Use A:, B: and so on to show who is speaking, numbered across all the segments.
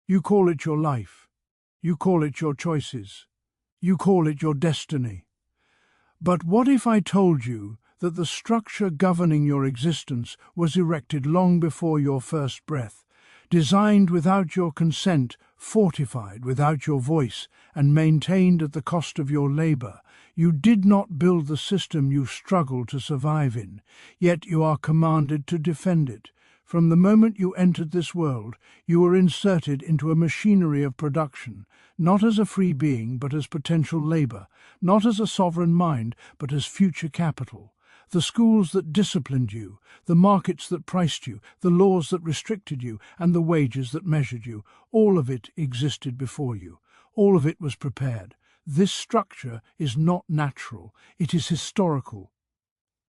A: You call it your life. You call it your choices. You call it your destiny. But what if I told you that the structure governing your existence was erected long before your first breath, designed without your consent, fortified without your voice, and maintained at the cost of your labor? You did not build the system you struggle to survive in, yet you are commanded to defend it. From the moment you entered this world, you were inserted into a machinery of production, not as a free being, but as potential labor, not as a sovereign mind, but as future capital. The schools that disciplined you, the markets that priced you, the laws that restricted you, and the wages that measured you, all of it existed before you. All of it was prepared. This structure is not natural, it is historical.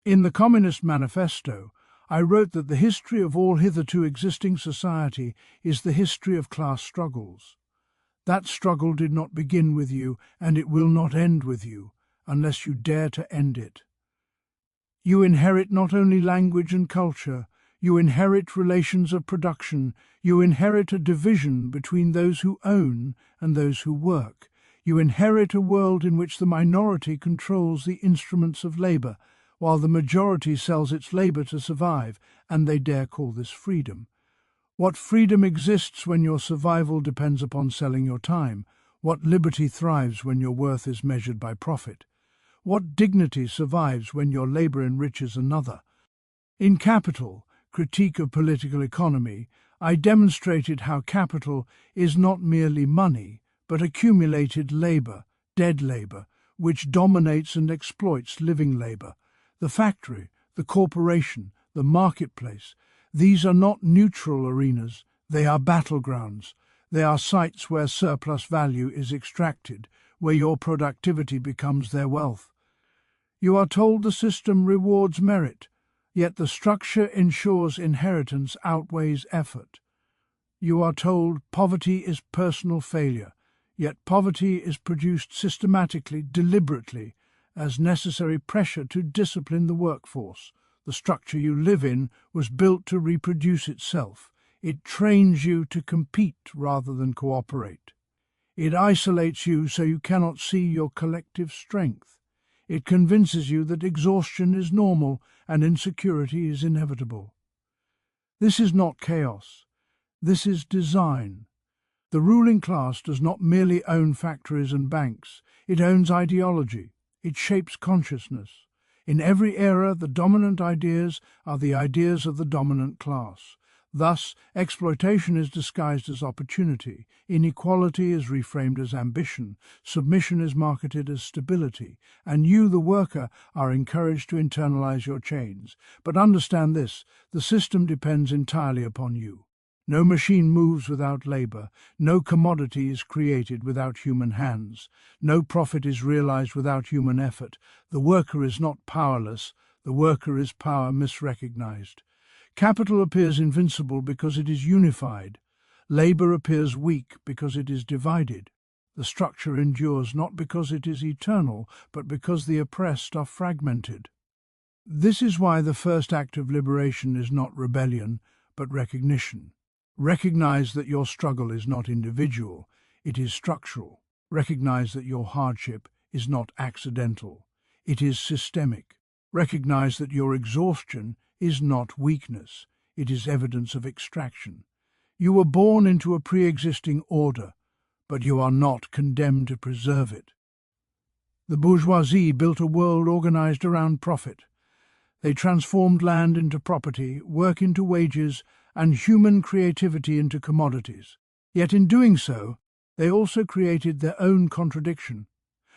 A: In the Communist Manifesto, I wrote that the history of all hitherto existing society is the history of class struggles. That struggle did not begin with you, and it will not end with you, unless you dare to end it. You inherit not only language and culture, you inherit relations of production, you inherit a division between those who own and those who work. You inherit a world in which the minority controls the instruments of labor, while the majority sells its labor to survive, and they dare call this freedom. What freedom exists when your survival depends upon selling your time? What liberty thrives when your worth is measured by profit? What dignity survives when your labor enriches another? In Capital, Critique of Political Economy, I demonstrated how capital is not merely money, but accumulated labor, dead labor, which dominates and exploits living labor. The factory, the corporation, the marketplace, these are not neutral arenas, they are battlegrounds. They are sites where surplus value is extracted, where your productivity becomes their wealth. You are told the system rewards merit, yet the structure ensures inheritance outweighs effort. You are told poverty is personal failure, yet poverty is produced systematically, deliberately, as necessary pressure to discipline the workforce. The structure you live in was built to reproduce itself. It trains you to compete rather than cooperate. It isolates you so you cannot see your collective strength. It convinces you that exhaustion is normal and insecurity is inevitable. This is not chaos. This is design. The ruling class does not merely own factories and banks. It owns ideology. It shapes consciousness. In every era, the dominant ideas are the ideas of the dominant class. Thus, exploitation is disguised as opportunity, inequality is reframed as ambition, submission is marketed as stability, and you, the worker, are encouraged to internalize your chains. But understand this, the system depends entirely upon you. No machine moves without labor, no commodity is created without human hands, no profit is realized without human effort. The worker is not powerless, the worker is power misrecognized. Capital appears invincible because it is unified. Labor appears weak because it is divided. The structure endures not because it is eternal, but because the oppressed are fragmented. This is why the first act of liberation is not rebellion, but recognition. Recognize that your struggle is not individual, it is structural. Recognize that your hardship is not accidental, it is systemic. Recognize that your exhaustion is not weakness, it is evidence of extraction. You were born into a pre-existing order, but you are not condemned to preserve it. The bourgeoisie built a world organized around profit. They transformed land into property, work into wages, and human creativity into commodities. Yet in doing so, they also created their own contradiction,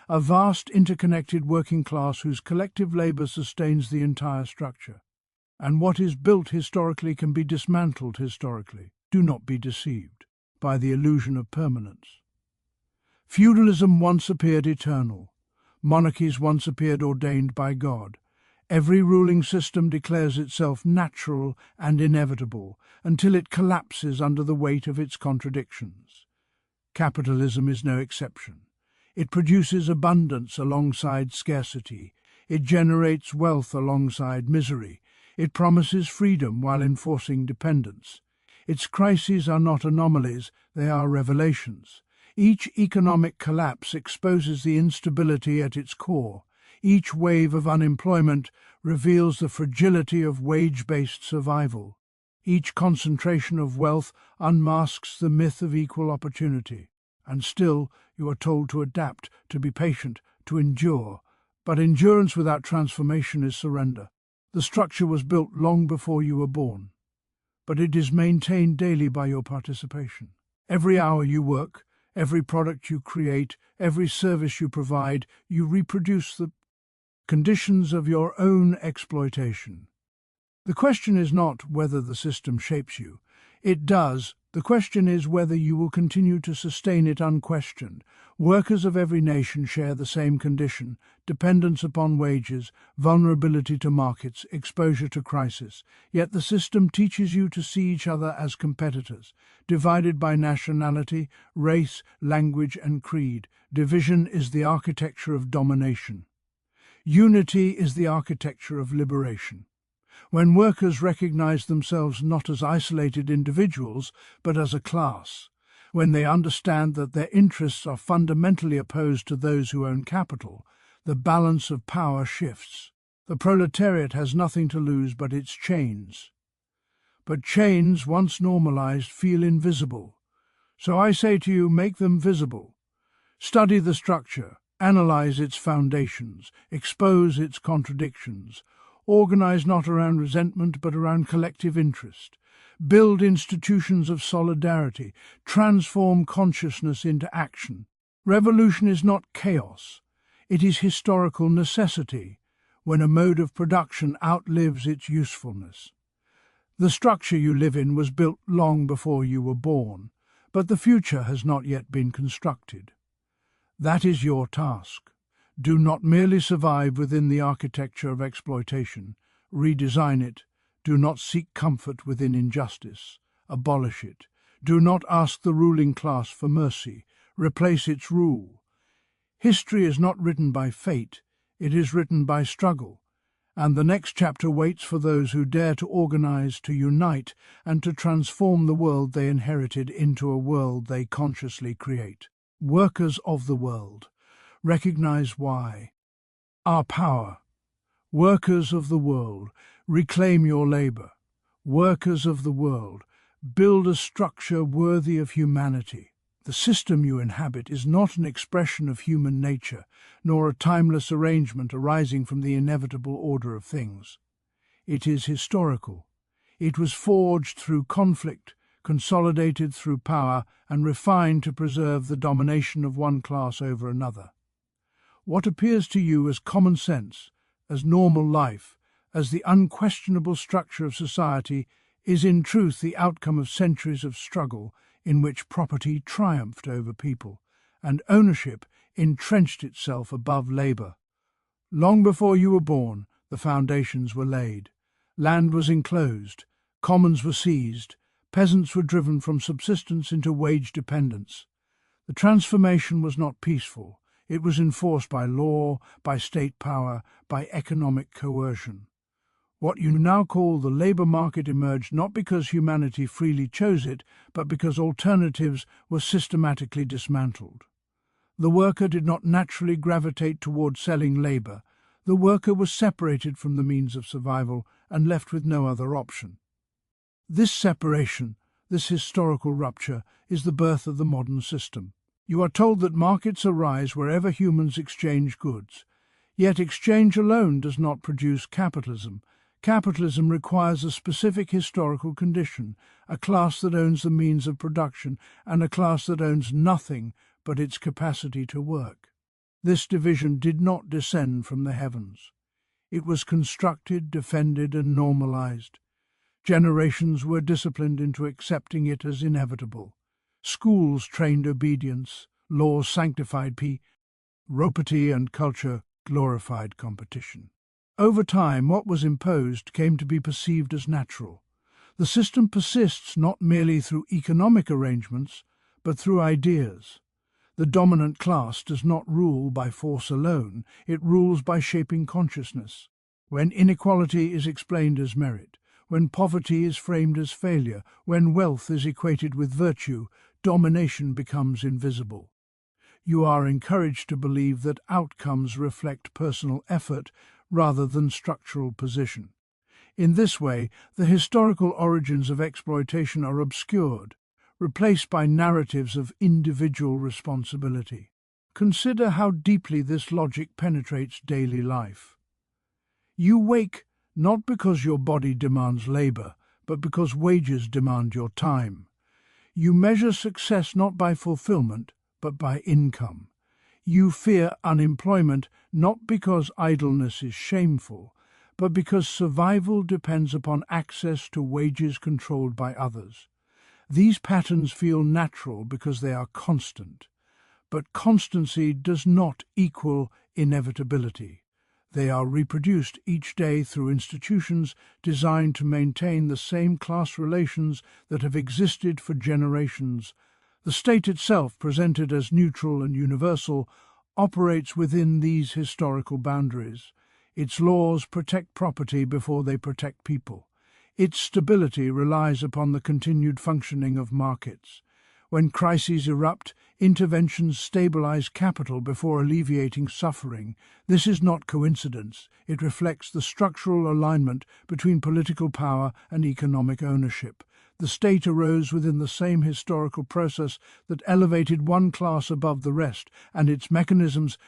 A: a vast interconnected working class whose collective labor sustains the entire structure. And what is built historically can be dismantled historically. Do not be deceived by the illusion of permanence. Feudalism once appeared eternal. Monarchies once appeared ordained by God. Every ruling system declares itself natural and inevitable until it collapses under the weight of its contradictions. Capitalism is no exception. It produces abundance alongside scarcity. It generates wealth alongside misery. It promises freedom while enforcing dependence. Its crises are not anomalies, they are revelations. Each economic collapse exposes the instability at its core. Each wave of unemployment reveals the fragility of wage-based survival. Each concentration of wealth unmasks the myth of equal opportunity. And still, you are told to adapt, to be patient, to endure. But endurance without transformation is surrender. The structure was built long before you were born, but it is maintained daily by your participation. Every hour you work, every product you create, every service you provide, you reproduce the conditions of your own exploitation. The question is not whether the system shapes you. It does. The question is whether you will continue to sustain it unquestioned. Workers of every nation share the same condition: dependence upon wages, vulnerability to markets, exposure to crisis. Yet the system teaches you to see each other as competitors, divided by nationality, race, language, and creed. Division is the architecture of domination. Unity is the architecture of liberation. When workers recognize themselves not as isolated individuals, but as a class, when they understand that their interests are fundamentally opposed to those who own capital, the balance of power shifts. The proletariat has nothing to lose but its chains. But chains, once normalized, feel invisible. So I say to you, make them visible. Study the structure, analyze its foundations, expose its contradictions. Organize not around resentment but around collective interest. Build institutions of solidarity. Transform consciousness into action. Revolution is not chaos. It is historical necessity, when a mode of production outlives its usefulness. The structure you live in was built long before you were born, but the future has not yet been constructed. That is your task. Do not merely survive within the architecture of exploitation. Redesign it. Do not seek comfort within injustice. Abolish it. Do not ask the ruling class for mercy. Replace its rule. History is not written by fate. It is written by struggle. And the next chapter waits for those who dare to organize, to unite, and to transform the world they inherited into a world they consciously create. Workers of the world, recognize why. Our power. Workers of the world, reclaim your labor. Workers of the world, build a structure worthy of humanity. The system you inhabit is not an expression of human nature, nor a timeless arrangement arising from the inevitable order of things. It is historical. It was forged through conflict, consolidated through power, and refined to preserve the domination of one class over another. What appears to you as common sense, as normal life, as the unquestionable structure of society, is in truth the outcome of centuries of struggle in which property triumphed over people, and ownership entrenched itself above labor. Long before you were born, the foundations were laid. Land was enclosed, commons were seized, peasants were driven from subsistence into wage dependence. The transformation was not peaceful. It was enforced by law, by state power, by economic coercion. What you now call the labor market emerged not because humanity freely chose it, but because alternatives were systematically dismantled. The worker did not naturally gravitate toward selling labor. The worker was separated from the means of survival and left with no other option. This separation, this historical rupture, is the birth of the modern system. You are told that markets arise wherever humans exchange goods. Yet exchange alone does not produce capitalism. Capitalism requires a specific historical condition, a class that owns the means of production and a class that owns nothing but its capacity to work. This division did not descend from the heavens. It was constructed, defended, and normalized. Generations were disciplined into accepting it as inevitable. Schools trained obedience, laws sanctified property, and culture glorified competition. Over time, what was imposed came to be perceived as natural. The system persists not merely through economic arrangements, but through ideas. The dominant class does not rule by force alone, it rules by shaping consciousness. When inequality is explained as merit, when poverty is framed as failure, when wealth is equated with virtue, domination becomes invisible. You are encouraged to believe that outcomes reflect personal effort rather than structural position. In this way, the historical origins of exploitation are obscured, replaced by narratives of individual responsibility. Consider how deeply this logic penetrates daily life. You wake not because your body demands labor, but because wages demand your time. You measure success not by fulfillment, but by income. You fear unemployment not because idleness is shameful, but because survival depends upon access to wages controlled by others. These patterns feel natural because they are constant, but constancy does not equal inevitability. They are reproduced each day through institutions designed to maintain the same class relations that have existed for generations. The state itself, presented as neutral and universal, operates within these historical boundaries. Its laws protect property before they protect people. Its stability relies upon the continued functioning of markets. When crises erupt, interventions stabilize capital before alleviating suffering. This is not coincidence. It reflects the structural alignment between political power and economic ownership. The state arose within the same historical process that elevated one class above the rest, and its mechanisms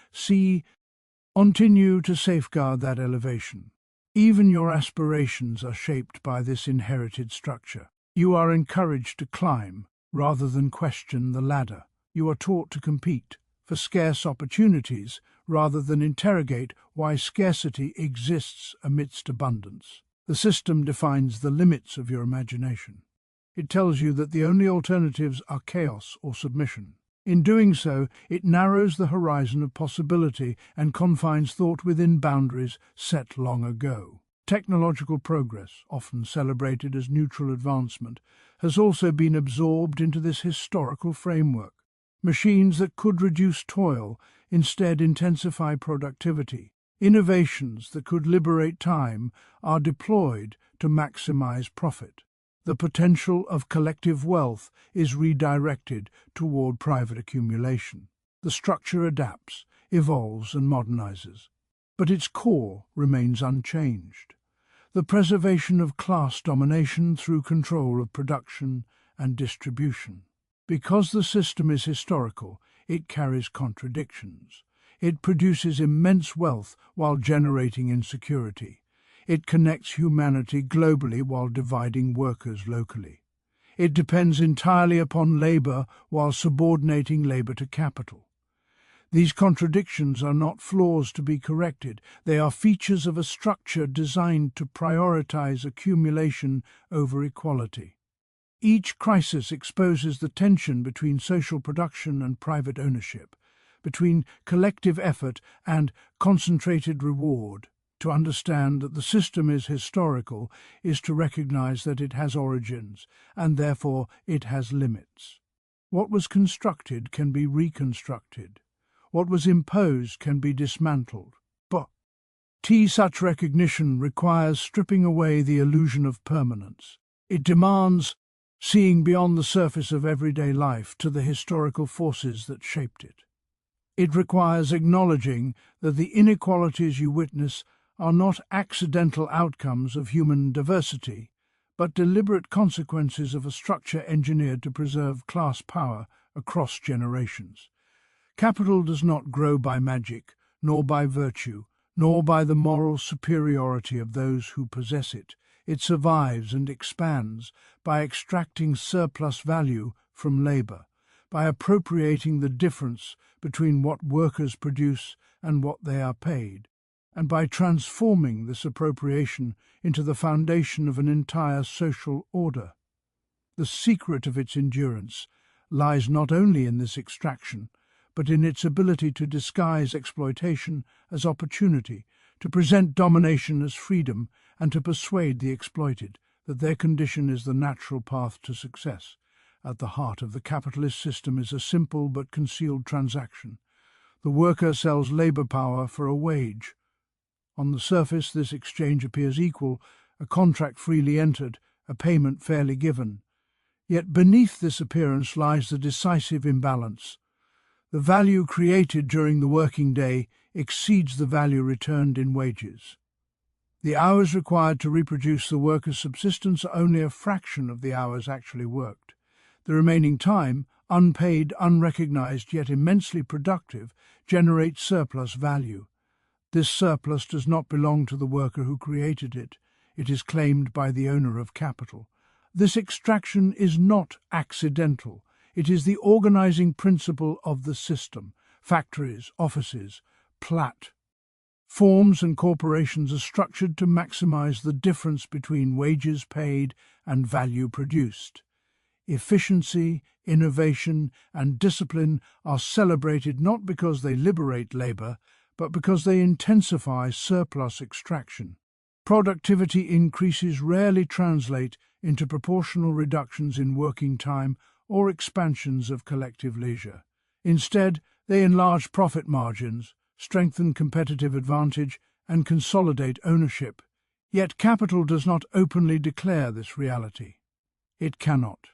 A: continue to safeguard that elevation. Even your aspirations are shaped by this inherited structure. You are encouraged to climb rather than question the ladder. You are taught to compete for scarce opportunities rather than interrogate why scarcity exists amidst abundance. The system defines the limits of your imagination. It tells you that the only alternatives are chaos or submission. In doing so, it narrows the horizon of possibility and confines thought within boundaries set long ago. Technological progress, often celebrated as neutral advancement, has also been absorbed into this historical framework. Machines that could reduce toil instead intensify productivity. Innovations that could liberate time are deployed to maximize profit. The potential of collective wealth is redirected toward private accumulation. The structure adapts, evolves, and modernizes, but its core remains unchanged. The preservation of class domination through control of production and distribution. Because the system is historical, it carries contradictions. It produces immense wealth while generating insecurity. It connects humanity globally while dividing workers locally. It depends entirely upon labor while subordinating labor to capital. These contradictions are not flaws to be corrected. They are features of a structure designed to prioritize accumulation over equality. Each crisis exposes the tension between social production and private ownership, between collective effort and concentrated reward. To understand that the system is historical is to recognize that it has origins, and therefore it has limits. What was constructed can be reconstructed. What was imposed can be dismantled. But such recognition requires stripping away the illusion of permanence. It demands seeing beyond the surface of everyday life to the historical forces that shaped it. It requires acknowledging that the inequalities you witness are not accidental outcomes of human diversity, but deliberate consequences of a structure engineered to preserve class power across generations. Capital does not grow by magic, nor by virtue, nor by the moral superiority of those who possess it. It survives and expands by extracting surplus value from labor, by appropriating the difference between what workers produce and what they are paid, and by transforming this appropriation into the foundation of an entire social order. The secret of its endurance lies not only in this extraction, but in its ability to disguise exploitation as opportunity, to present domination as freedom, and to persuade the exploited that their condition is the natural path to success. At the heart of the capitalist system is a simple but concealed transaction. The worker sells labor power for a wage. On the surface, this exchange appears equal, a contract freely entered, a payment fairly given. Yet beneath this appearance lies the decisive imbalance. The value created during the working day exceeds the value returned in wages. The hours required to reproduce the worker's subsistence are only a fraction of the hours actually worked. The remaining time, unpaid, unrecognized, yet immensely productive, generates surplus value. This surplus does not belong to the worker who created it. It is claimed by the owner of capital. This extraction is not accidental. It is the organizing principle of the system. Factories, offices, platforms and corporations are structured to maximize the difference between wages paid and value produced. Efficiency, innovation, and discipline are celebrated not because they liberate labor, but because they intensify surplus extraction. Productivity increases rarely translate into proportional reductions in working time or expansions of collective leisure. Instead, they enlarge profit margins, strengthen competitive advantage, and consolidate ownership. Yet capital does not openly declare this reality. It cannot.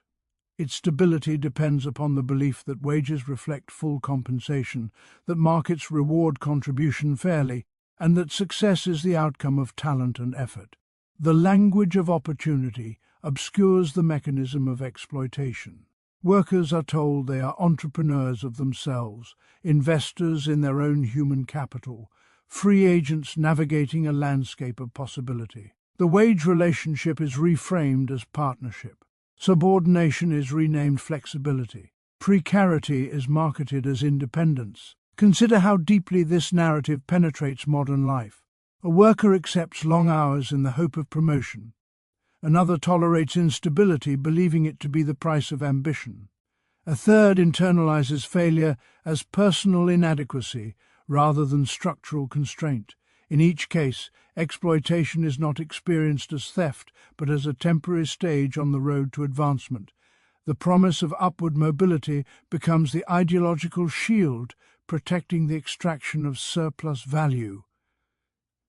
A: Its stability depends upon the belief that wages reflect full compensation, that markets reward contribution fairly, and that success is the outcome of talent and effort. The language of opportunity obscures the mechanism of exploitation. Workers are told they are entrepreneurs of themselves, investors in their own human capital, free agents navigating a landscape of possibility. The wage relationship is reframed as partnership. Subordination is renamed flexibility. Precarity is marketed as independence. Consider how deeply this narrative penetrates modern life. A worker accepts long hours in the hope of promotion. Another tolerates instability, believing it to be the price of ambition. A third internalizes failure as personal inadequacy rather than structural constraint. In each case, exploitation is not experienced as theft, but as a temporary stage on the road to advancement. The promise of upward mobility becomes the ideological shield protecting the extraction of surplus value.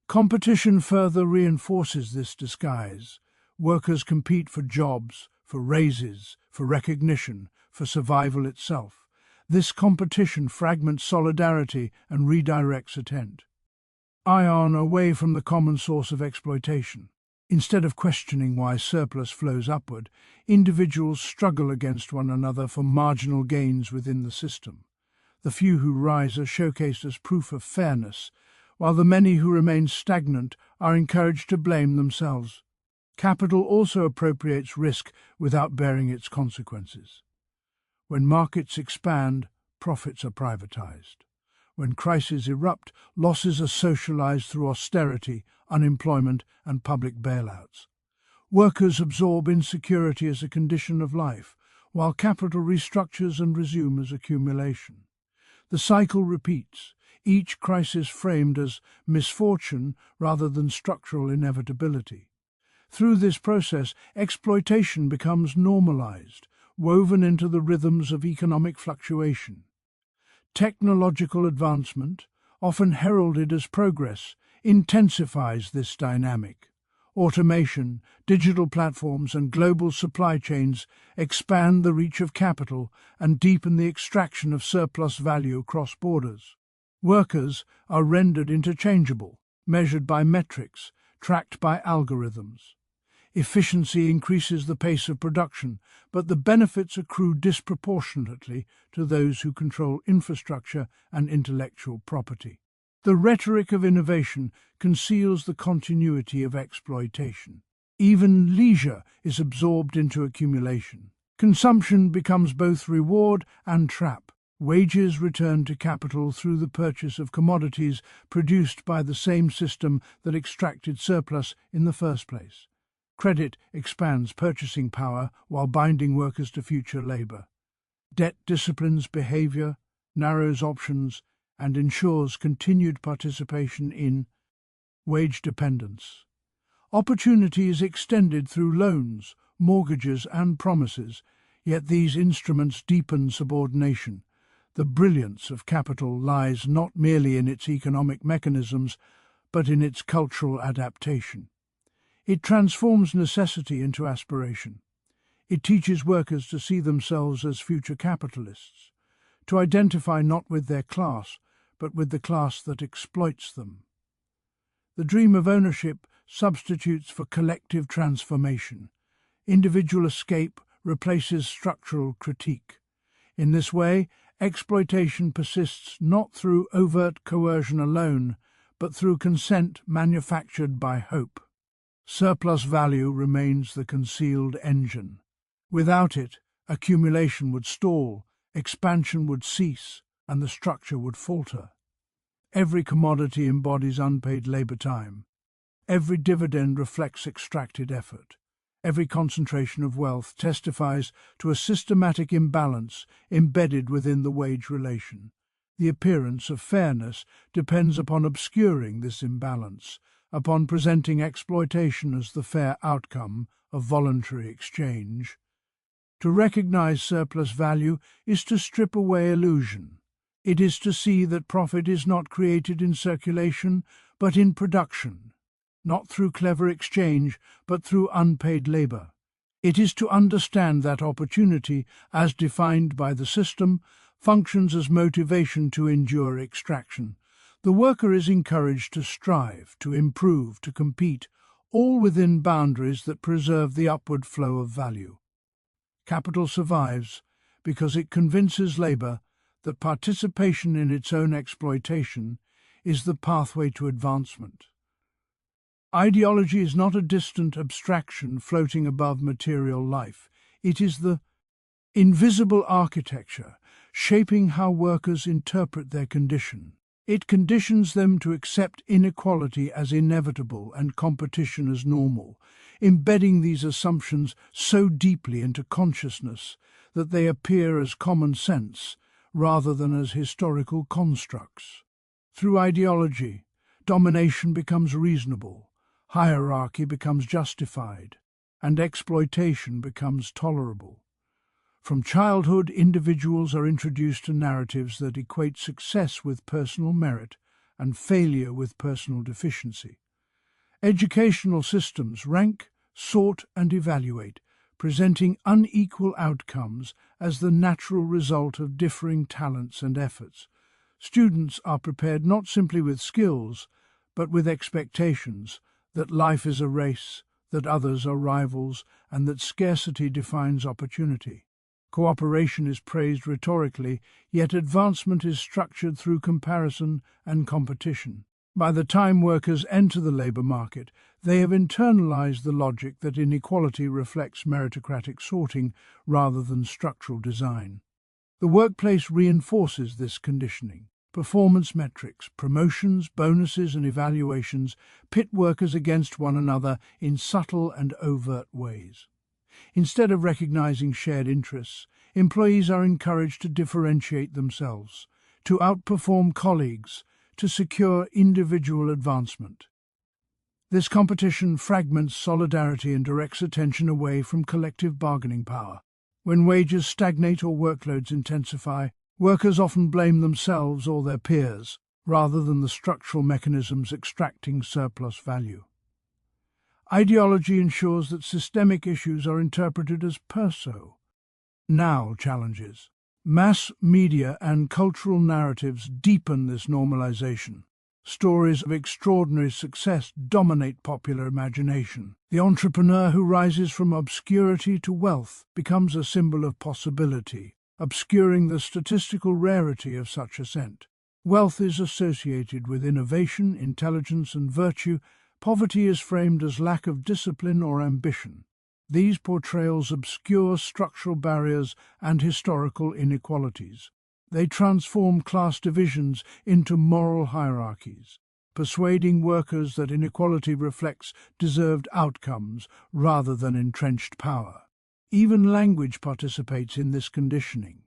A: Competition further reinforces this disguise. Workers compete for jobs, for raises, for recognition, for survival itself. This competition fragments solidarity and redirects intent. Ion away from the common source of exploitation. Instead of questioning why surplus flows upward, individuals struggle against one another for marginal gains within the system. The few who rise are showcased as proof of fairness, while the many who remain stagnant are encouraged to blame themselves. Capital also appropriates risk without bearing its consequences. When markets expand, profits are privatized. When crises erupt, losses are socialized through austerity, unemployment, and public bailouts. Workers absorb insecurity as a condition of life, while capital restructures and resumes accumulation. The cycle repeats, each crisis framed as misfortune rather than structural inevitability. Through this process, exploitation becomes normalized, woven into the rhythms of economic fluctuation. Technological advancement, often heralded as progress, intensifies this dynamic. Automation, digital platforms, and global supply chains expand the reach of capital and deepen the extraction of surplus value across borders. Workers are rendered interchangeable, measured by metrics, tracked by algorithms. Efficiency increases the pace of production, but the benefits accrue disproportionately to those who control infrastructure and intellectual property. The rhetoric of innovation conceals the continuity of exploitation. Even leisure is absorbed into accumulation. Consumption becomes both reward and trap. Wages return to capital through the purchase of commodities produced by the same system that extracted surplus in the first place. Credit expands purchasing power while binding workers to future labor. Debt disciplines behavior, narrows options, and ensures continued participation in wage dependence. Opportunity is extended through loans, mortgages, and promises, yet these instruments deepen subordination. The brilliance of capital lies not merely in its economic mechanisms, but in its cultural adaptation. It transforms necessity into aspiration. It teaches workers to see themselves as future capitalists, to identify not with their class, but with the class that exploits them. The dream of ownership substitutes for collective transformation. Individual escape replaces structural critique. In this way, exploitation persists not through overt coercion alone, but through consent manufactured by hope. Surplus value remains the concealed engine. Without it, accumulation would stall, expansion would cease, and the structure would falter. Every commodity embodies unpaid labor time. Every dividend reflects extracted effort. Every concentration of wealth testifies to a systematic imbalance embedded within the wage relation. The appearance of fairness depends upon obscuring this imbalance, upon presenting exploitation as the fair outcome of voluntary exchange. To recognize surplus value is to strip away illusion. It is to see that profit is not created in circulation, but in production, not through clever exchange, but through unpaid labor. It is to understand that opportunity, as defined by the system, functions as motivation to endure extraction. The worker is encouraged to strive, to improve, to compete, all within boundaries that preserve the upward flow of value. Capital survives because it convinces labor that participation in its own exploitation is the pathway to advancement. Ideology is not a distant abstraction floating above material life. It is the invisible architecture shaping how workers interpret their condition. It conditions them to accept inequality as inevitable and competition as normal, embedding these assumptions so deeply into consciousness that they appear as common sense rather than as historical constructs. Through ideology, domination becomes reasonable, hierarchy becomes justified, and exploitation becomes tolerable. From childhood, individuals are introduced to narratives that equate success with personal merit and failure with personal deficiency. Educational systems rank, sort, and evaluate, presenting unequal outcomes as the natural result of differing talents and efforts. Students are prepared not simply with skills, but with expectations that life is a race, that others are rivals, and that scarcity defines opportunity. Cooperation is praised rhetorically, yet advancement is structured through comparison and competition. By the time workers enter the labor market, they have internalized the logic that inequality reflects meritocratic sorting rather than structural design. The workplace reinforces this conditioning. Performance metrics, promotions, bonuses, and evaluations pit workers against one another in subtle and overt ways. Instead of recognizing shared interests, employees are encouraged to differentiate themselves, to outperform colleagues, to secure individual advancement. This competition fragments solidarity and directs attention away from collective bargaining power. When wages stagnate or workloads intensify, workers often blame themselves or their peers, rather than the structural mechanisms extracting surplus value. Ideology ensures that systemic issues are interpreted as perso. Now challenges. Mass media and cultural narratives deepen this normalization. Stories of extraordinary success dominate popular imagination. The entrepreneur who rises from obscurity to wealth becomes a symbol of possibility, obscuring the statistical rarity of such ascent. Wealth is associated with innovation, intelligence, and virtue. Poverty is framed as lack of discipline or ambition. These portrayals obscure structural barriers and historical inequalities. They transform class divisions into moral hierarchies, persuading workers that inequality reflects deserved outcomes rather than entrenched power. Even language participates in this conditioning.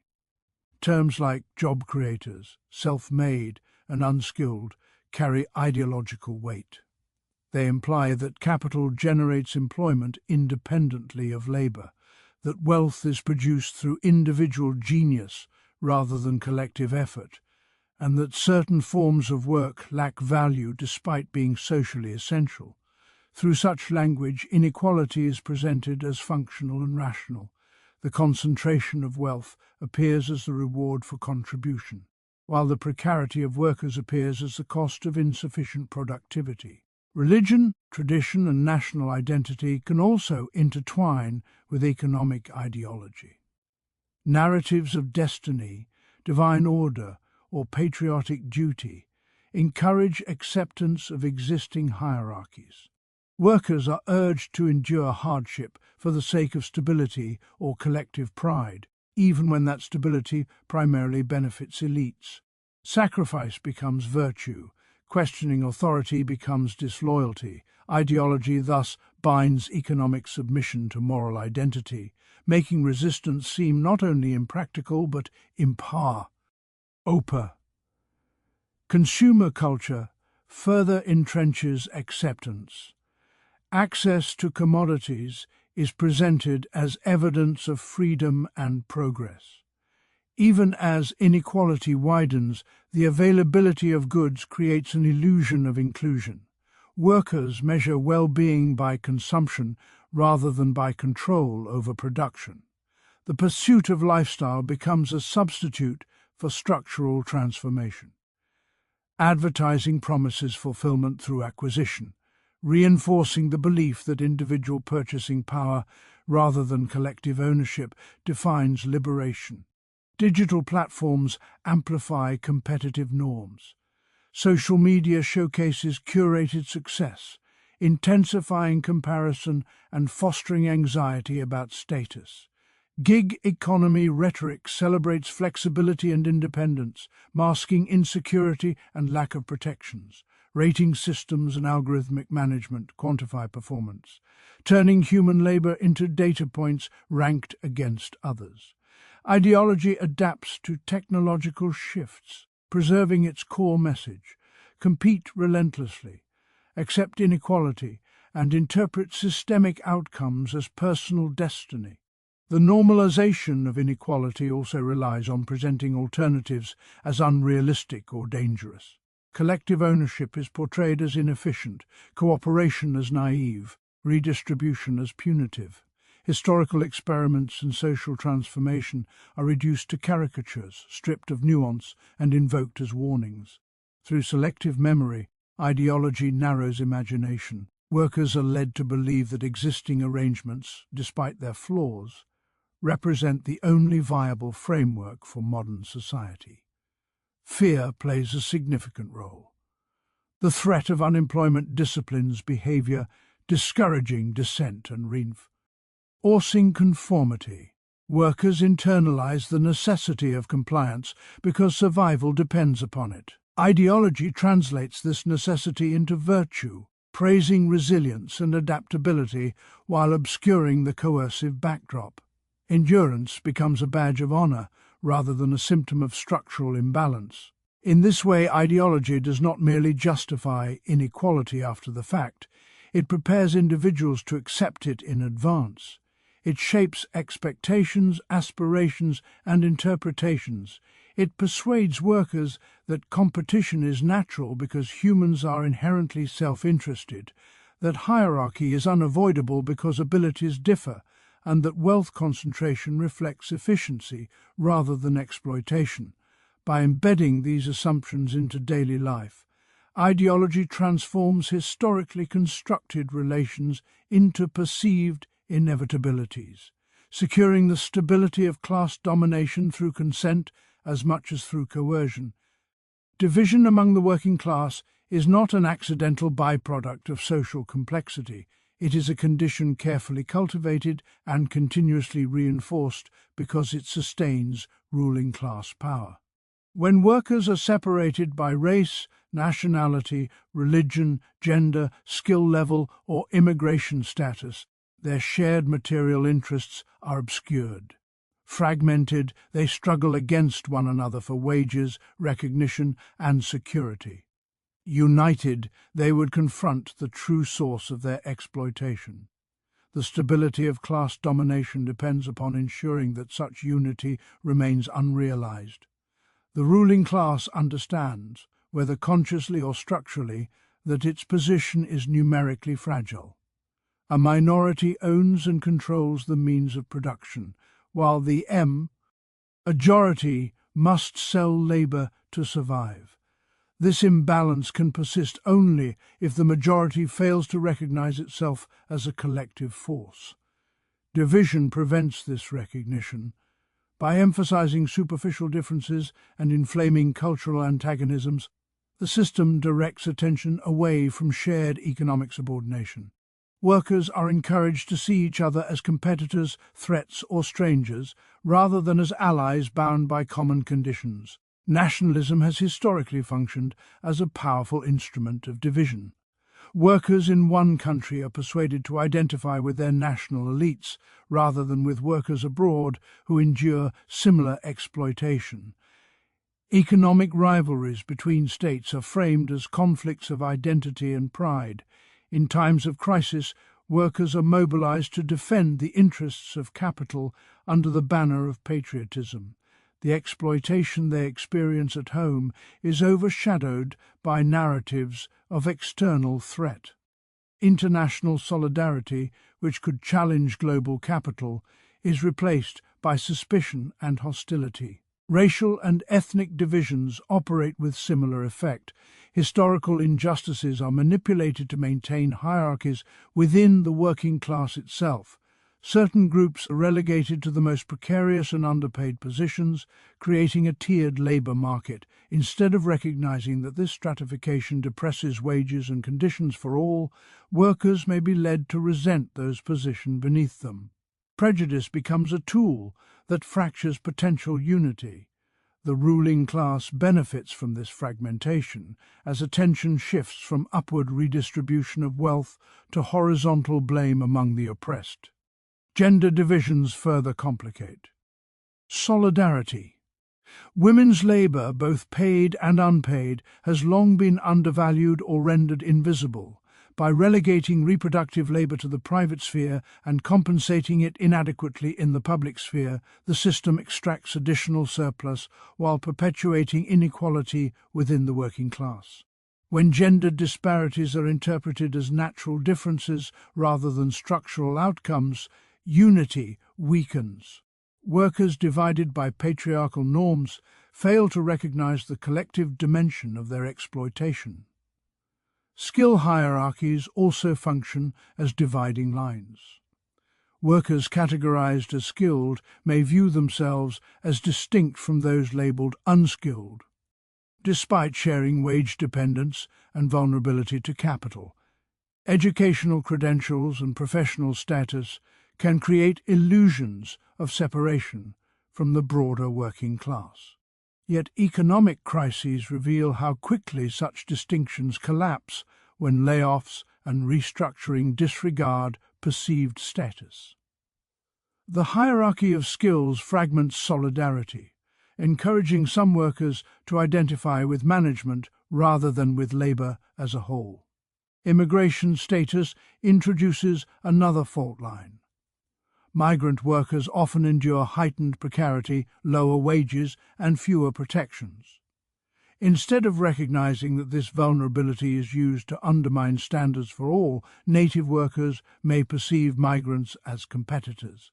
A: Terms like job creators, self-made, and unskilled carry ideological weight. They imply that capital generates employment independently of labor, that wealth is produced through individual genius rather than collective effort, and that certain forms of work lack value despite being socially essential. Through such language, inequality is presented as functional and rational. The concentration of wealth appears as the reward for contribution, while the precarity of workers appears as the cost of insufficient productivity. Religion, tradition, and national identity can also intertwine with economic ideology. Narratives of destiny, divine order, or patriotic duty encourage acceptance of existing hierarchies. Workers are urged to endure hardship for the sake of stability or collective pride, even when that stability primarily benefits elites. Sacrifice becomes virtue. Questioning authority becomes disloyalty. Ideology thus binds economic submission to moral identity, making resistance seem not only impractical but impar. Opa. Consumer culture further entrenches acceptance. Access to commodities is presented as evidence of freedom and progress. Even as inequality widens, the availability of goods creates an illusion of inclusion. Workers measure well-being by consumption rather than by control over production. The pursuit of lifestyle becomes a substitute for structural transformation. Advertising promises fulfillment through acquisition, reinforcing the belief that individual purchasing power rather than collective ownership defines liberation. Digital platforms amplify competitive norms. Social media showcases curated success, intensifying comparison and fostering anxiety about status. Gig economy rhetoric celebrates flexibility and independence, masking insecurity and lack of protections. Rating systems and algorithmic management quantify performance, turning human labor into data points ranked against others. Ideology adapts to technological shifts, preserving its core message: compete relentlessly, accept inequality, and interpret systemic outcomes as personal destiny. The normalization of inequality also relies on presenting alternatives as unrealistic or dangerous. Collective ownership is portrayed as inefficient, cooperation as naive, redistribution as punitive. Historical experiments and social transformation are reduced to caricatures, stripped of nuance and invoked as warnings. Through selective memory, ideology narrows imagination. Workers are led to believe that existing arrangements, despite their flaws, represent the only viable framework for modern society. Fear plays a significant role. The threat of unemployment disciplines behavior, discouraging dissent and reinforcing conformity. Workers internalize the necessity of compliance because survival depends upon it. Ideology translates this necessity into virtue, praising resilience and adaptability while obscuring the coercive backdrop. Endurance becomes a badge of honor rather than a symptom of structural imbalance. In this way, ideology does not merely justify inequality after the fact, it prepares individuals to accept it in advance. It shapes expectations, aspirations, and interpretations. It persuades workers that competition is natural because humans are inherently self-interested, that hierarchy is unavoidable because abilities differ, and that wealth concentration reflects efficiency rather than exploitation. By embedding these assumptions into daily life, ideology transforms historically constructed relations into perceived inevitabilities, securing the stability of class domination through consent as much as through coercion. Division among the working class is not an accidental byproduct of social complexity. It is a condition carefully cultivated and continuously reinforced because it sustains ruling class power. When workers are separated by race, nationality, religion, gender, skill level, or immigration status, their shared material interests are obscured. Fragmented, they struggle against one another for wages, recognition, and security. United, they would confront the true source of their exploitation. The stability of class domination depends upon ensuring that such unity remains unrealized. The ruling class understands, whether consciously or structurally, that its position is numerically fragile. A minority owns and controls the means of production, while the majority must sell labor to survive. This imbalance can persist only if the majority fails to recognize itself as a collective force. Division prevents this recognition. By emphasizing superficial differences and inflaming cultural antagonisms, the system directs attention away from shared economic subordination. Workers are encouraged to see each other as competitors, threats, or strangers, rather than as allies bound by common conditions. Nationalism has historically functioned as a powerful instrument of division. Workers in one country are persuaded to identify with their national elites rather than with workers abroad who endure similar exploitation. Economic rivalries between states are framed as conflicts of identity and pride. In times of crisis, workers are mobilized to defend the interests of capital under the banner of patriotism. The exploitation they experience at home is overshadowed by narratives of external threat. International solidarity, which could challenge global capital, is replaced by suspicion and hostility. Racial and ethnic divisions operate with similar effect. Historical injustices are manipulated to maintain hierarchies within the working class itself. Certain groups are relegated to the most precarious and underpaid positions, creating a tiered labor market. Instead of recognizing that this stratification depresses wages and conditions for all, workers may be led to resent those positioned beneath them. Prejudice becomes a tool that fractures potential unity. The ruling class benefits from this fragmentation as attention shifts from upward redistribution of wealth to horizontal blame among the oppressed. Gender divisions further complicate. Solidarity. Women's labor, both paid and unpaid, has long been undervalued or rendered invisible. By relegating reproductive labor to the private sphere and compensating it inadequately in the public sphere, the system extracts additional surplus while perpetuating inequality within the working class. When gender disparities are interpreted as natural differences rather than structural outcomes, unity weakens. Workers divided by patriarchal norms fail to recognize the collective dimension of their exploitation. Skill hierarchies also function as dividing lines. Workers categorized as skilled may view themselves as distinct from those labeled unskilled, despite sharing wage dependence and vulnerability to capital. Educational credentials and professional status can create illusions of separation from the broader working class. Yet economic crises reveal how quickly such distinctions collapse when layoffs and restructuring disregard perceived status. The hierarchy of skills fragments solidarity, encouraging some workers to identify with management rather than with labor as a whole. Immigration status introduces another fault line. Migrant workers often endure heightened precarity, lower wages, and fewer protections. Instead of recognizing that this vulnerability is used to undermine standards for all, native workers may perceive migrants as competitors.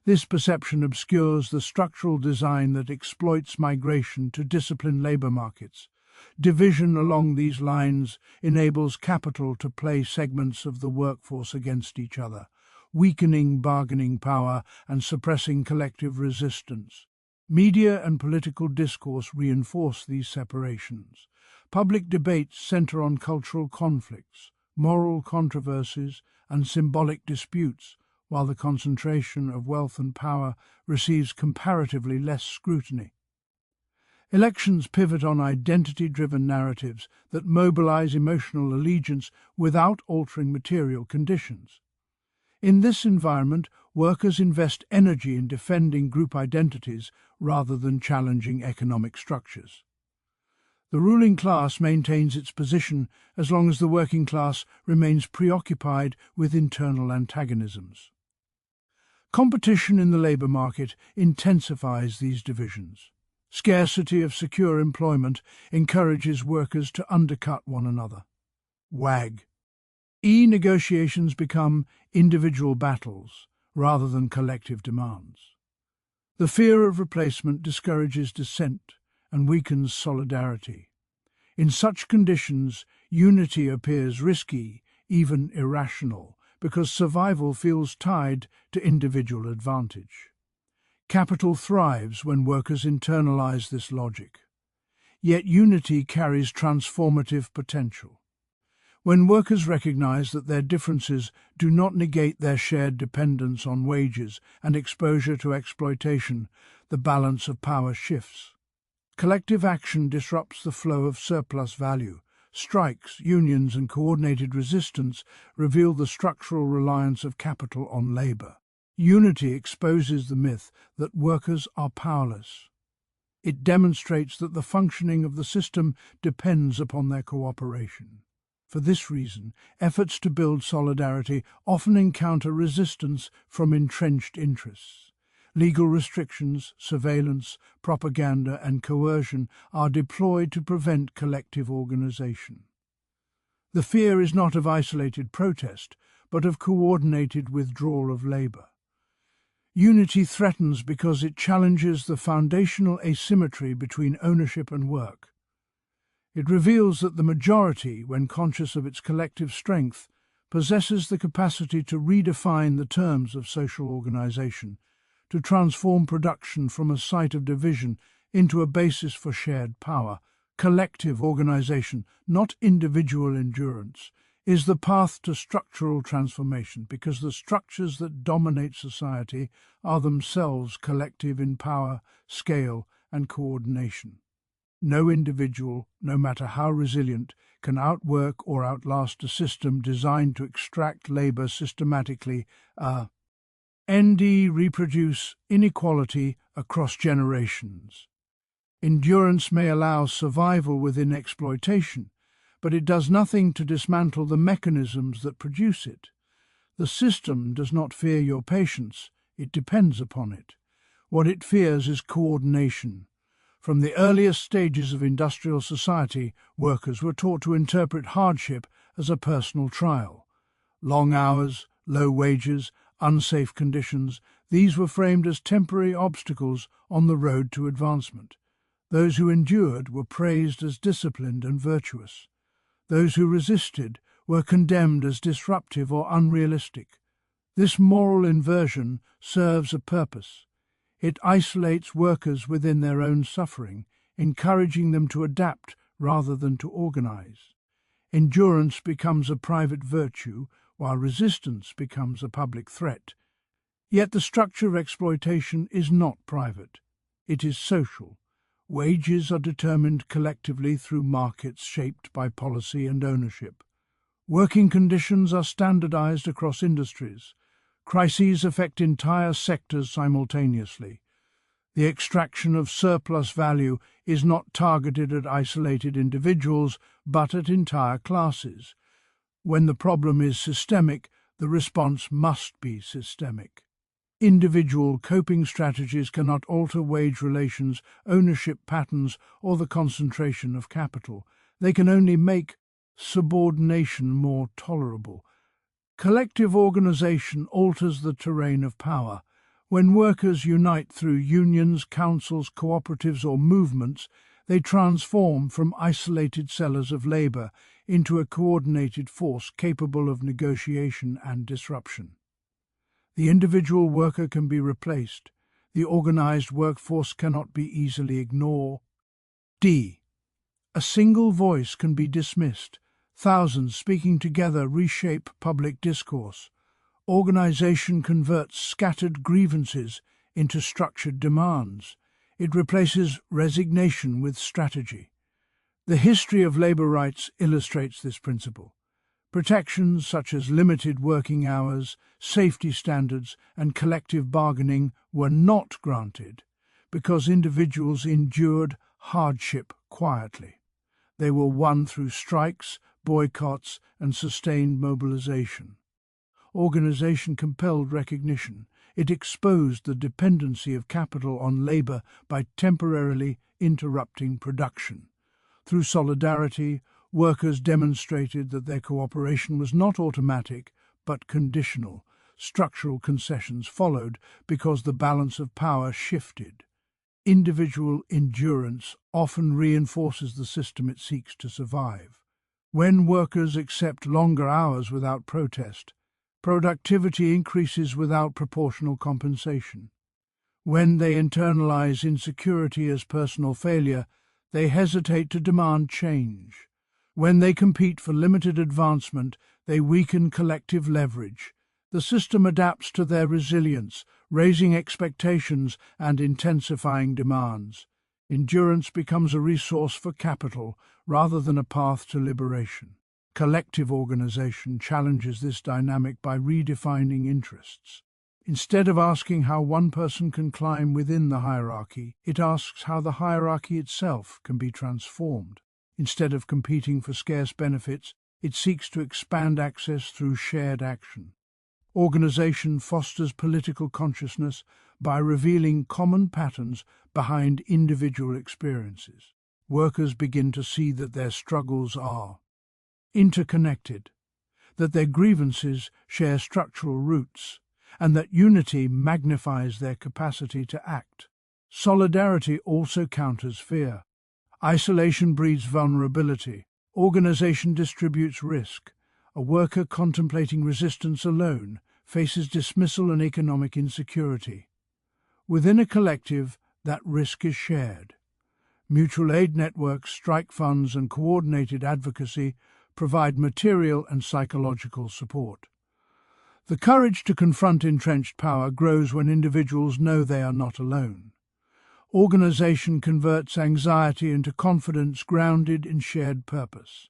A: This perception obscures the structural design that exploits migration to discipline labor markets. Division along these lines enables capital to play segments of the workforce against each other, weakening bargaining power and suppressing collective resistance. Media and political discourse reinforce these separations. Public debates center on cultural conflicts, moral controversies, and symbolic disputes, while the concentration of wealth and power receives comparatively less scrutiny. Elections pivot on identity-driven narratives that mobilize emotional allegiance without altering material conditions. In this environment, workers invest energy in defending group identities rather than challenging economic structures. The ruling class maintains its position as long as the working class remains preoccupied with internal antagonisms. Competition in the labor market intensifies these divisions. Scarcity of secure employment encourages workers to undercut one another. WAG. Negotiations become individual battles rather than collective demands. The fear of replacement discourages dissent and weakens solidarity. In such conditions, unity appears risky, even irrational, because survival feels tied to individual advantage. Capital thrives when workers internalize this logic. Yet unity carries transformative potential. When workers recognize that their differences do not negate their shared dependence on wages and exposure to exploitation, the balance of power shifts. Collective action disrupts the flow of surplus value. Strikes, unions, and coordinated resistance reveal the structural reliance of capital on labor. Unity exposes the myth that workers are powerless. It demonstrates that the functioning of the system depends upon their cooperation. For this reason, efforts to build solidarity often encounter resistance from entrenched interests. Legal restrictions, surveillance, propaganda, and coercion are deployed to prevent collective organization. The fear is not of isolated protest, but of coordinated withdrawal of labor. Unity threatens because it challenges the foundational asymmetry between ownership and work. It reveals that the majority, when conscious of its collective strength, possesses the capacity to redefine the terms of social organization, to transform production from a site of division into a basis for shared power. Collective organization, not individual endurance, is the path to structural transformation because the structures that dominate society are themselves collective in power, scale, and coordination. No individual, no matter how resilient, can outwork or outlast a system designed to extract labor systematically. Reproduce inequality across generations. Endurance may allow survival within exploitation, but it does nothing to dismantle the mechanisms that produce it. The system does not fear your patience, it depends upon it. What it fears is coordination. From the earliest stages of industrial society, workers were taught to interpret hardship as a personal trial. Long hours, low wages, unsafe conditions, these were framed as temporary obstacles on the road to advancement. Those who endured were praised as disciplined and virtuous. Those who resisted were condemned as disruptive or unrealistic. This moral inversion serves a purpose. It isolates workers within their own suffering, encouraging them to adapt rather than to organize. Endurance becomes a private virtue, while resistance becomes a public threat. Yet the structure of exploitation is not private. It is social. Wages are determined collectively through markets shaped by policy and ownership. Working conditions are standardized across industries. Crises affect entire sectors simultaneously. The extraction of surplus value is not targeted at isolated individuals, but at entire classes. When the problem is systemic, the response must be systemic. Individual coping strategies cannot alter wage relations, ownership patterns, or the concentration of capital. They can only make subordination more tolerable. Collective organization alters the terrain of power. When workers unite through unions, councils, cooperatives, or movements, they transform from isolated sellers of labor into a coordinated force capable of negotiation and disruption. The individual worker can be replaced. The organized workforce cannot be easily ignored. A single voice can be dismissed. Thousands speaking together reshape public discourse. Organization converts scattered grievances into structured demands. It replaces resignation with strategy. The history of labor rights illustrates this principle. Protections such as limited working hours, safety standards, and collective bargaining were not granted because individuals endured hardship quietly. They were won through strikes, boycotts, and sustained mobilization. Organization compelled recognition. It exposed the dependency of capital on labor by temporarily interrupting production. Through solidarity, Workers demonstrated that their cooperation was not automatic, but conditional. Structural concessions followed because the balance of power shifted. Individual endurance often reinforces the system it seeks to survive. When workers accept longer hours without protest, productivity increases without proportional compensation. When they internalize insecurity as personal failure, they hesitate to demand change. When they compete for limited advancement, they weaken collective leverage. The system adapts to their resilience, raising expectations and intensifying demands. Endurance becomes a resource for capital rather than a path to liberation. Collective organization challenges this dynamic by redefining interests. Instead of asking how one person can climb within the hierarchy, it asks how the hierarchy itself can be transformed. Instead of competing for scarce benefits, it seeks to expand access through shared action. Organization fosters political consciousness by revealing common patterns behind individual experiences. Workers begin to see that their struggles are interconnected, that their grievances share structural roots, and that unity magnifies their capacity to act. Solidarity also counters fear. Isolation breeds vulnerability. Organization distributes risk. A worker contemplating resistance alone faces dismissal and economic insecurity. Within a collective, that risk is shared. Mutual aid networks, strike funds, and coordinated advocacy provide material and psychological support. The courage to confront entrenched power grows when individuals know they are not alone. Organization converts anxiety into confidence grounded in shared purpose.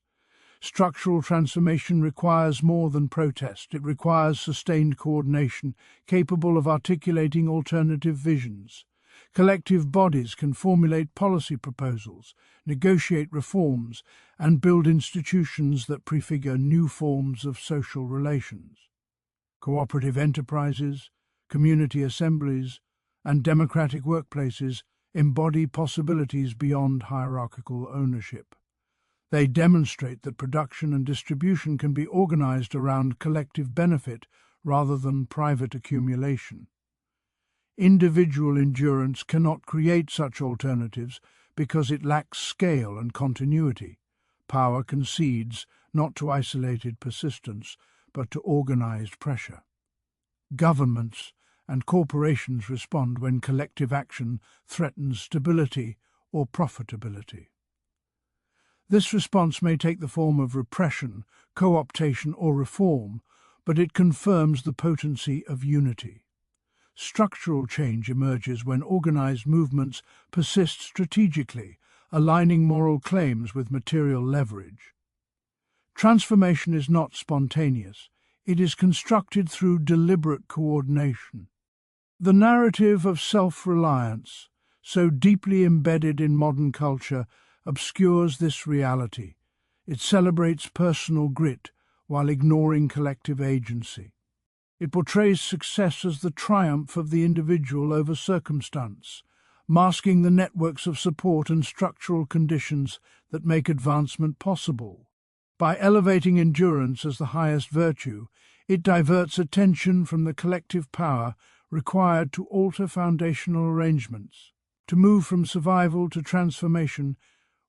A: Structural transformation requires more than protest. It requires sustained coordination, capable of articulating alternative visions. Collective bodies can formulate policy proposals, negotiate reforms, and build institutions that prefigure new forms of social relations. Cooperative enterprises, community assemblies, and democratic workplaces embody possibilities beyond hierarchical ownership. They demonstrate that production and distribution can be organized around collective benefit rather than private accumulation. Individual endurance cannot create such alternatives because it lacks scale and continuity. Power concedes not to isolated persistence, but to organized pressure. Governments and corporations respond when collective action threatens stability or profitability. This response may take the form of repression, co-optation, or reform, but it confirms the potency of unity. Structural change emerges when organized movements persist strategically, aligning moral claims with material leverage. Transformation is not spontaneous. It is constructed through deliberate coordination. The narrative of self-reliance, so deeply embedded in modern culture, obscures this reality. It celebrates personal grit while ignoring collective agency. It portrays success as the triumph of the individual over circumstance, masking the networks of support and structural conditions that make advancement possible. By elevating endurance as the highest virtue, it diverts attention from the collective power required to alter foundational arrangements. To move from survival to transformation,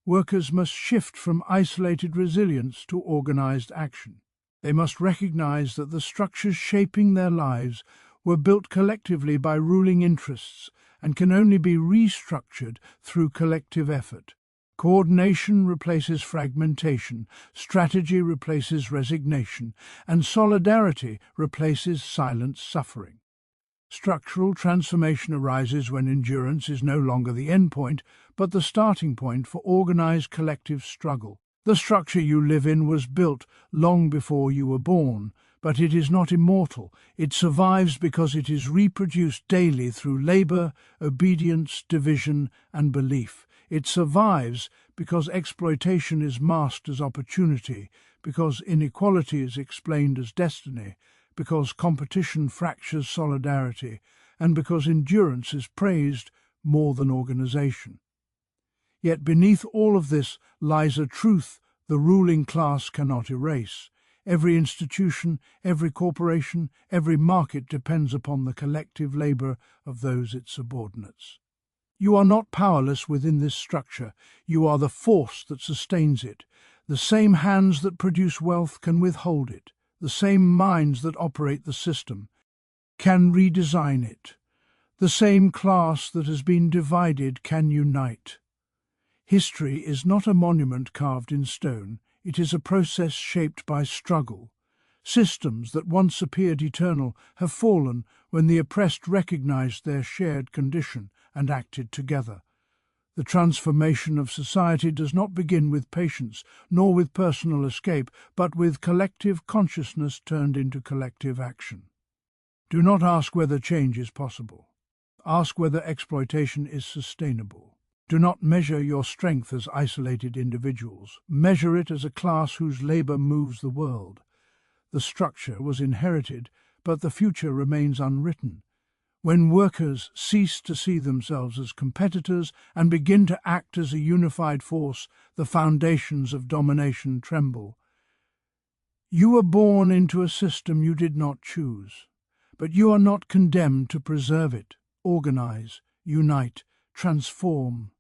A: workers must shift from isolated resilience to organized action. They must recognize that the structures shaping their lives were built collectively by ruling interests and can only be restructured through collective effort. Coordination replaces fragmentation, strategy replaces resignation, and solidarity replaces silent suffering. Structural transformation arises when endurance is no longer the endpoint, but the starting point for organized collective struggle. The structure you live in was built long before you were born, but it is not immortal. It survives because it is reproduced daily through labor, obedience, division, and belief. It survives because exploitation is masked as opportunity, because inequality is explained as destiny, because competition fractures solidarity, and because endurance is praised more than organization. Yet beneath all of this lies a truth the ruling class cannot erase. Every institution, every corporation, every market depends upon the collective labor of those its subordinates. You are not powerless within this structure. You are the force that sustains it. The same hands that produce wealth can withhold it. The same minds that operate the system can redesign it. The same class that has been divided can unite. History is not a monument carved in stone. It is a process shaped by struggle. Systems that once appeared eternal have fallen when the oppressed recognized their shared condition and acted together. The transformation of society does not begin with patience, nor with personal escape, but with collective consciousness turned into collective action. Do not ask whether change is possible. Ask whether exploitation is sustainable. Do not measure your strength as isolated individuals. Measure it as a class whose labor moves the world. The structure was inherited, but the future remains unwritten. When workers cease to see themselves as competitors and begin to act as a unified force, the foundations of domination tremble. You were born into a system you did not choose, but you are not condemned to preserve it. Organize, unite, transform.